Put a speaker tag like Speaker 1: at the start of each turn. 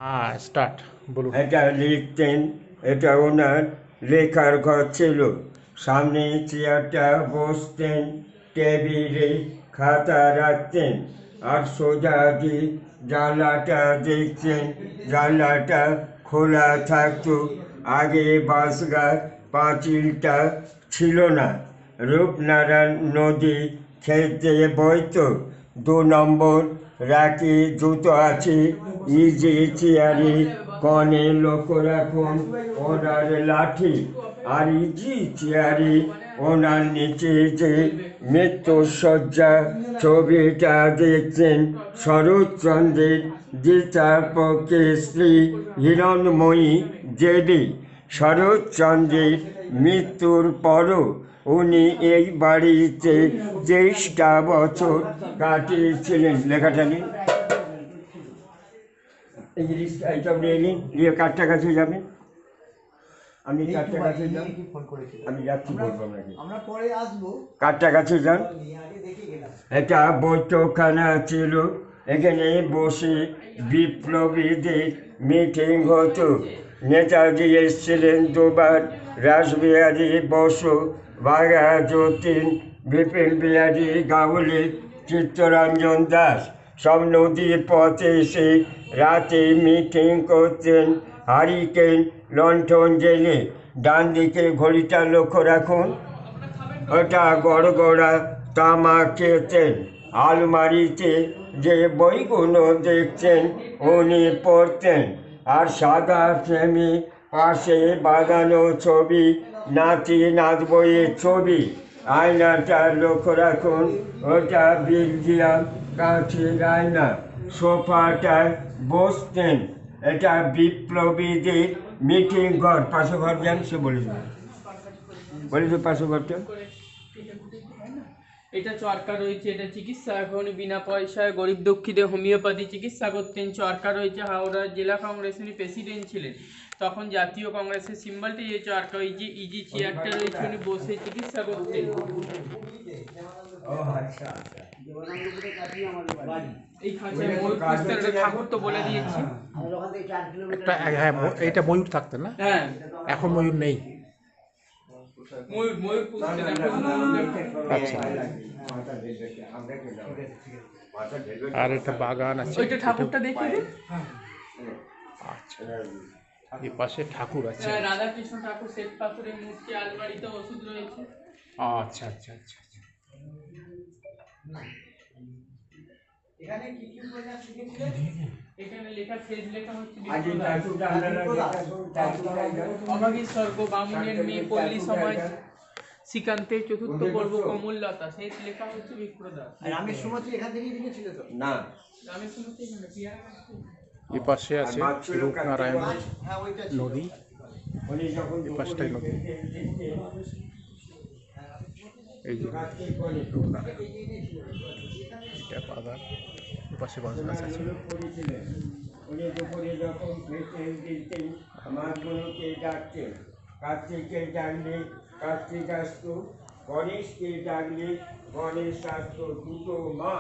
Speaker 1: হ্যাঁ, স্টার্ট বলুন।
Speaker 2: এটা লিখতেন, এটা ওনার লেখার ঘর ছিল। সামনে চেয়ারটা বসতেন, টেবিলে খাতা রাখতেন, আর সোজা দিয়ে জানলাটা দেখতেন। জানলাটা খোলা থাকতো। আগে বাঁশগাছ পাঁচিলটা ছিল না। রূপনারায়ণ নদী খেতে বইতো। 2 নম্বর রাখি জুতো আছে, ইজি চেয়ারে কনে লক্ষ্য রাখুন ওনার লাঠি। আর ইজি চেয়ারে ওনার নিচে যে মৃত্যুসজ্জা ছবিটা দেখছেন, শরৎচন্দ্রের গীতার পক্ষে স্ত্রী হিরণময়ী দেবী। শরৎচন্দ্রের মৃত্যুর পরও উনি এই বাড়িতে 23টা বছর কাটিয়েছিলেন। লেখাটা নিন, ইংলিশটা এইসব নিয়ে নিন, নিয়ে কাঠটা কাছে যাবেন। আপনি কাঠটা কাছে যান, আমি যাচ্ছি, বলবো আপনাকে, কাঠটা কাছে যান। একটা বৈঠকখানা ছিল, এখানে বসে বিপ্লবীদের মিটিং হতো। নেতাজি এসেছিলেন 2বার, রাসবিহারী বসু, বাঘা যতীন, বিপিন বিহারী গাঙ্গুলি, চিত্তরঞ্জন দাস সব নদীর পথে এসে রাতে মিটিং করতেন। হারিকেন লণ্ঠন জেলে। ডান দিকে ঘড়িটা লক্ষ্য রাখুন, ওটা গড়গড়া তামা খেতেন। আলমারিতে যে বইগুলো দেখছেন উনি পড়তেন। আর সাদা ফ্রেমে পাশে বাঁধানো ছবি, নাতি নাত বইয়ের ছবি। আয়নাটা লক্ষ্য রাখুন, ওটা বেলজিয়াম কাঠের আয়না। সোফাটায় বসতেন। এটা বিপ্লবীদের মিটিং ঘর। পাশে ঘর যান, সে বলে দেবেন, বলে দেবে পাশে ঘরটা।
Speaker 3: এটা চরকা রয়েছে, এটা চিকিৎসা এখন বিনা পয়সায় গরিব দুঃখীদের হোমিওপ্যাথি চিকিৎসা করতেন। চরকা রয়েছে, হাওড়া জেলা কংগ্রেসের প্রেসিডেন্ট ছিলেন তখন। জাতীয় কংগ্রেসের সিম্বলটি এই চরকা। ওই যে ইজি চেয়ারটা রয়েছে, উনি বসে চিকিৎসা করতেন। এই খাঁচায় ময়ূর পুষতেন, এটা ঠাকুর তো বলে দিয়েছি।
Speaker 1: একটা হ্যাঁ, এইটা ময়ূর থাকতেন না?
Speaker 3: হ্যাঁ,
Speaker 1: এখন ময়ূর নেই।
Speaker 3: ময়ূর পুষতেন এখন।
Speaker 1: আচ্ছা, আর একটা বাগান আছে,
Speaker 3: ওইটা ঠাকুরটা দেখিয়ে দিন।
Speaker 1: আচ্ছা, এই পাশে ঠাকুর আছে।
Speaker 3: হ্যাঁ, রাধাকৃষ্ণ ঠাকুর, শ্বেত পাথরের মূর্তি, আলমারিতে ওষুধ রয়েছে।
Speaker 1: আচ্ছা আচ্ছা আচ্ছা আচ্ছা।
Speaker 3: এখানে লেখা শেষ লেখা হচ্ছে অভাগী স্বর্গ, বামুনের মেয়ে, পল্লী সমাজ, শ্রীকান্তের চতুর্থ পর্ব, কমললতা। শেষ লেখা হচ্ছে বিপ্রদাস।
Speaker 4: রামের সুমতি এখান থেকেই লিখেছিল তো?
Speaker 2: না,
Speaker 3: রামের সুমতি এখানে পিয়ারা গাছ।
Speaker 1: এই পাশে আছে রূপনারায়ণ নদী,
Speaker 2: উনি যখন
Speaker 1: এই পাশটাই নদী। এই যে রূপনারায়ণ, এটা বাগান, এই পাশে বাঁশ গাছ আছে।
Speaker 2: উনি দুপুরে যখন খেতেন দিতেন, মাছগুলোকে ডাকতেন। কার্তিককে ডাকলে কার্তিক আসতো, গণেশকে ডাকলে গণেশ আসতো। দুটো মা।